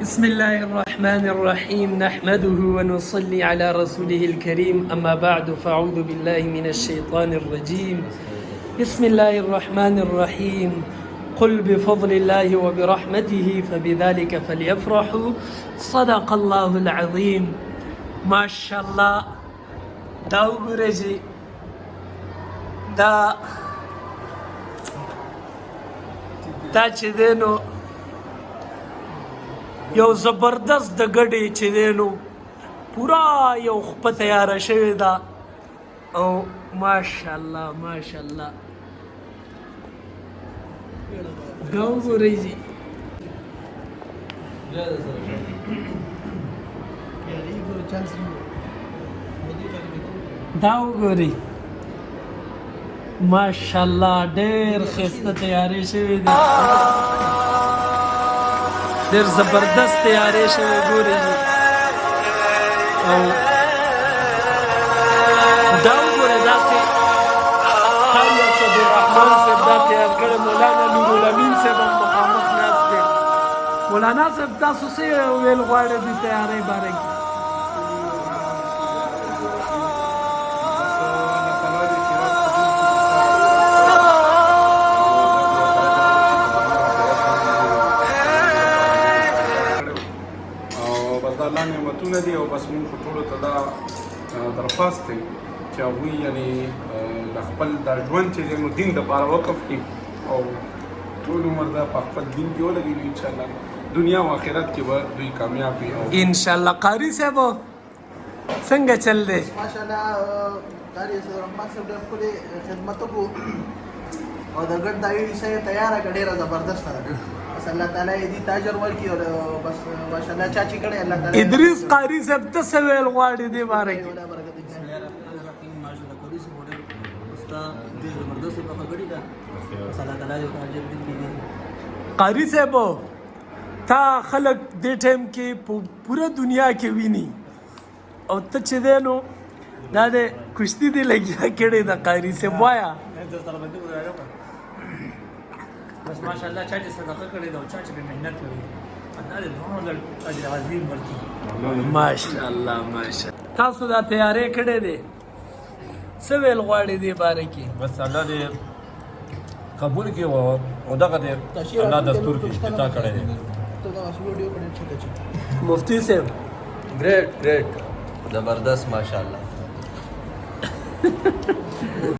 بسم الله الرحمن الرحيم نحمده ونصلي على رسوله الكريم أما بعد فأعوذ بالله من الشيطان الرجيم بسم الله الرحمن الرحيم قل بفضل الله وبرحمته فبذلك فليفرحوا صدق الله العظيم ما شاء الله دا وګورئ دا چې دی نو یو زبردست د ګډې چې دی نو پورا یو خپه تیاره شوې ده او ماشاءالله ماشاءالله دا وګورئ جي دا وګورئ ماشاءالله ډېر ښایسته تیارې شوې دي ډېر زبردست تیارې شوې ګورئ او دا وګورئ داسې قاري اسدالرحمن صاحب دا تیار کړی مولانا نورالامین صاحب هم مخامخ ناست دی مولانا صاحب تاسو څه ویل غواړئ د تیارۍ باره کې الله نعمتونه دي او بس موږ ټول ته دا درخواست دی چې هغوی یعنې د خپل دا ژوند چې دی نو دین دپاره وقف کړي او ټول عمر دا په خپل دین کې ولګوي نو انشاءالله دنیا او آخرت کې به دوی کامیاب وي انشاءالله قاري صاحب څنګه چل دی ماشاءالله قاري اسدالرحمن صاحب ډېر ښکلې خدمت وکړو او د ګډ دا ویډیو صحیح تیاره کړه ډېره زبردسته ده الله تعالی دې تاجر ورکړي او بس ماشاءالله چا چې کړي الله تعالی ادریس قاری صاحب ته څه ویل غواړي دې باره کې قاری صاحب تا خلک دې ټایم کې پوره دنیا کې ویني او ته چې دی نو دا د کشتي دې لګیا کړې ده قاری صاحب وایه بس ماشاءالله چا چې صدقه کړې ده او چا چې محنت کړې الله دې دوه اجر عظیم ورکړي ماشاءالله ماشاءالله تاسو دا تیارې کړې دي څه ویل غواړئ دې باره کې بس الله دې قبول کړي او دغه دې الله دستور کې افتتاح کړی دی مفتی صاحب great great ज़बरदस्त माशाल्लाह